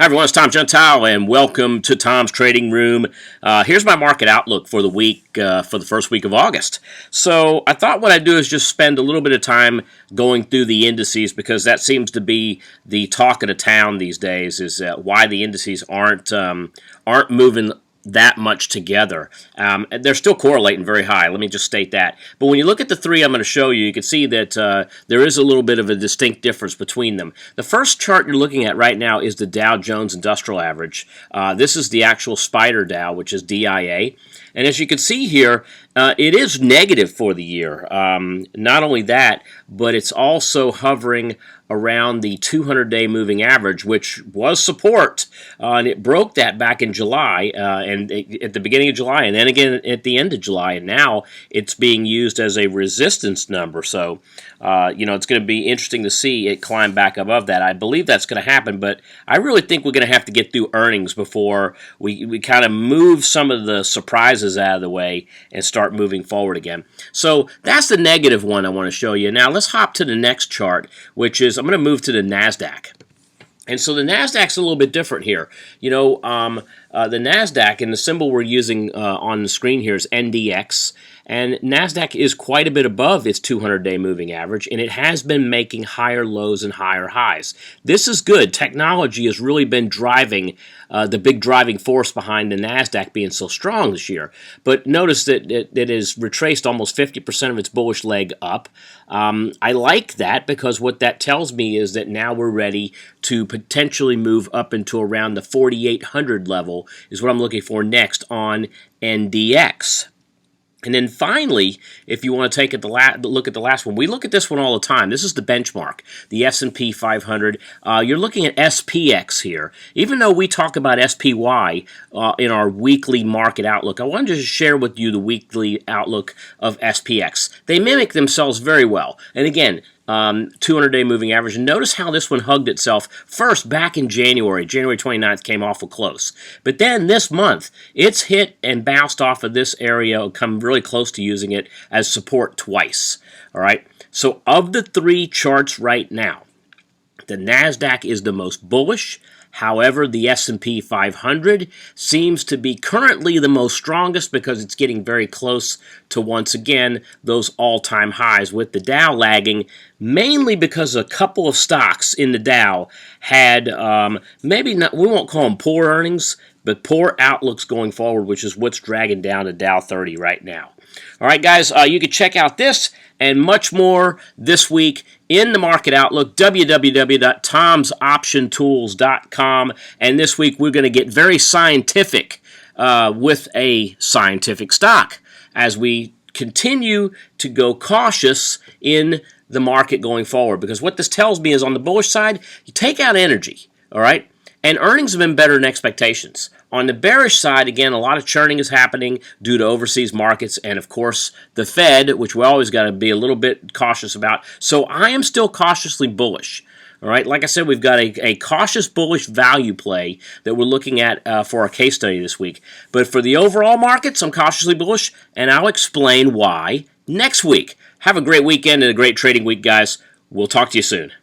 Hi everyone, it's Tom Gentile and welcome to Tom's Trading Room. Here's my market outlook for the week, for the first week of August. So I thought what I'd do is just spend a little bit of time going through the indices because that seems to be the talk of the town these days, is why the indices aren't moving that much together. They're still correlating very high, let me just state that. But when you look at the three I'm going to show you, you can see that there is a little bit of a distinct difference between them. The first chart you're looking at right now is the Dow Jones Industrial Average. This is the actual Spider Dow, which is DIA. And as you can see here, it is negative for the year. Not only that, but it's also hovering around the 200-day moving average, which was support, and it broke that back in July, and at the beginning of July, and then again at the end of July, and now it's being used as a resistance number. So, it's going to be interesting to see it climb back above that. I believe that's going to happen, but I really think we're going to have to get through earnings before we kind of move some of the surprises out of the way and start moving forward again. So that's the negative one I want to show you. Now let's hop to the next chart, which is I'm going to move to the Nasdaq. And so the Nasdaq's a little bit different here. The Nasdaq, and the symbol we're using on the screen here is NDX, and Nasdaq is quite a bit above its 200-day moving average, and it has been making higher lows and higher highs. This is good. Technology has really been driving the big driving force behind the Nasdaq being so strong this year. But notice that it has retraced almost 50% of its bullish leg up. I like that because what that tells me is that now we're ready to potentially move up into around the 4,800 level is what I'm looking for next on NDX. And then finally, if you want to take a look at the last one, we look at this one all the time. This is the benchmark, the S&P 500. You're looking at SPX here. Even though we talk about SPY in our weekly market outlook, I wanted to share with you the weekly outlook of SPX. They mimic themselves very well. And again, 200-day moving average. And notice how this one hugged itself first back in January. January 29th came awful close. But then this month, it's hit and bounced off of this area, come really close to using it as support twice. All right. So of the three charts right now, the Nasdaq is the most bullish. However, the S&P 500 seems to be currently the most strongest because it's getting very close to, once again, those all-time highs, with the Dow lagging, mainly because a couple of stocks in the Dow had, maybe not, we won't call them poor earnings, but poor outlooks going forward, which is what's dragging down the Dow 30 right now. All right, guys, you can check out this and much more this week in the Market Outlook, www.tomsoptiontools.com. And this week we're going to get very scientific with a scientific stock as we continue to go cautious in the market going forward. Because what this tells me is on the bullish side, you take out energy, all right? And earnings have been better than expectations. On the bearish side, again, a lot of churning is happening due to overseas markets and, of course, the Fed, which we always got to be a little bit cautious about. So I am still cautiously bullish. All right, like I said, we've got a cautious bullish value play that we're looking at for our case study this week. But for the overall markets, I'm cautiously bullish, and I'll explain why next week. Have a great weekend and a great trading week, guys. We'll talk to you soon.